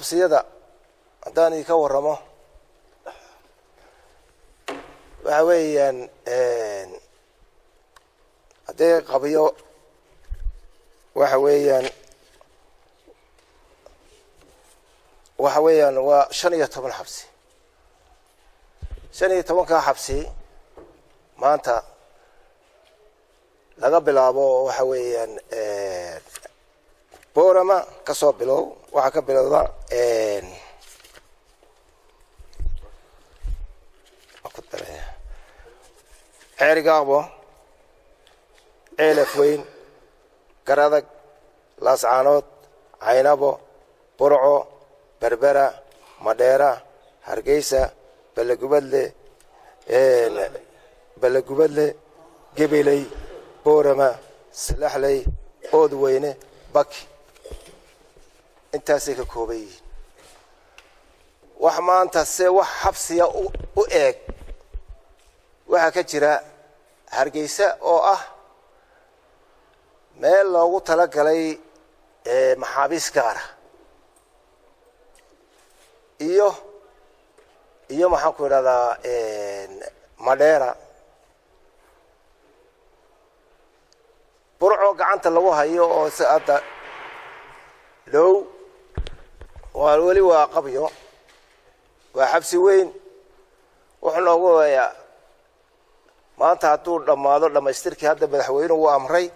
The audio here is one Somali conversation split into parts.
حبسيدا داني كورمه وحويان هذا قبيو وحويان وشنية طبعا حبسي شنية طبعا كحبسي ما أنت لقبل أبو وحويان بورما كصوب بلو وحكبل هذا أقول له عرقابو إلفوين كردك لاسعانوت عينابو برعو بربرة مديرة هرقيسة بلقبدلي قبيلي بورما سلحلي أودوينه بكي انتاسي كوبي وحما انتاسي وحبسي ايك وحا كجرا هرقيسة او meel loogu tala galay maxaabiis gaar ah iyo maxaan ku yiraahdaa Madeira burco gacanta lagu hayo oo saada low wali waa qabyo waa xabsi weyn wuxuu noogu wayaa maanta haduu dhamaado dhamaystirkii hadda madaxweynuhu uu amray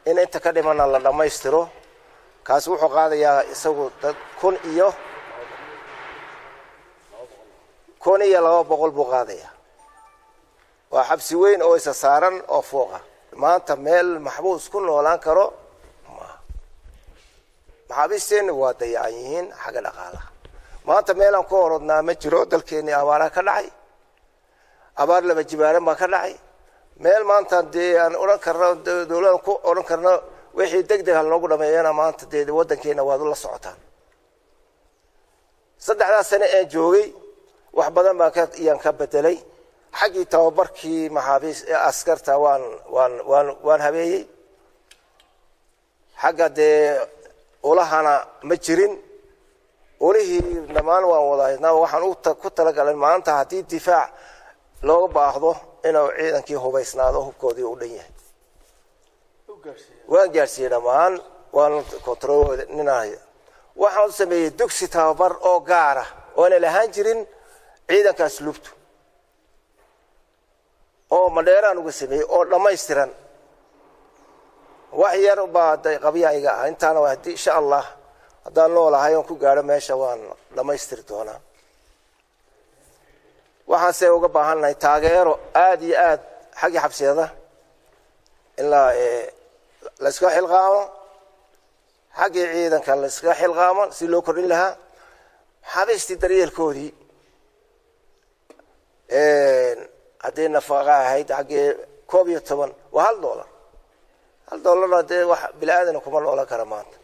in inta ka dhimana la dhamaystiro kaas wuxuu qaadayaa isagu dad kun iyo 200 buu qaadaya waa xabsi weyn oo isa saaran oo fooqa maanta meel maxbuus ku noolaan karo maxaabiisteen waa dayaciin xaga dhaqaalaha maanta meel aan ku orodnaa ma jiro dalkeena abaara ka dhacay abaar laba jibaaran ba ka dhacay meel maanta aan oran karno dawladda ku oran karno wixii degdeg ah loogu dhameeyana maanta wadankeena waad la socotaan saddexda sano ee joogay wax badan baa ka bedelay xaqii tababarkii maxaabiis askarta waan habeeyay xaqa ulahana ma jirin ulihii dhamaan waan wadaynaa waxaan ku talagalay maanta hadii difaac loo baahdo inuu ciidankii hubaysnaado hubkoodii u dhan yahay waan gaarsiiyay dhamaan waan kontroolinahay waxaan sameeyay dugsi tababar oo gaar ah oo aan lahaan jirin ciidanka asluubtu oo Madeira ugu sameeyay oo dhameystiran wax yar baad qabiyayga intaana waa insha Allah hadaan noolahay oo ku gaaro meesha waan dhamaystir doonaa waxaan se uga baahanahay taageero aad iyo aad xaqi xabsiyada ilaa la iska xilqaamo xaqi ciidanka la iska xilqaamo si loo kordhin lahaa xabisti daryeelkoodii hadii nafaqa ahayd xaqi $12 waa $1 hadee wax bilaadan kuma noola kara maanta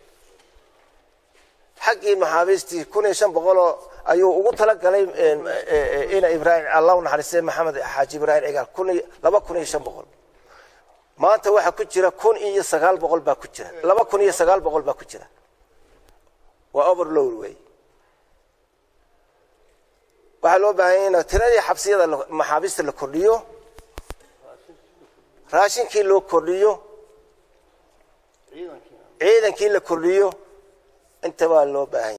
xaqi maxaabisti 1500 ayuu ugu tala galay ina Ibrahim Allah naxariisay Maxamed Xaaji Ibrahim Cigaal 2500 maanta waxa ku jira 1900 baa ku jira 2900 baa ku jira waa overload way waxa loo baahan yahay tiradii xabsiyada maxaabiista la kordhiyo raashinkii loo kordhiyo ciidankii la kordhiyo inta waa loo baahan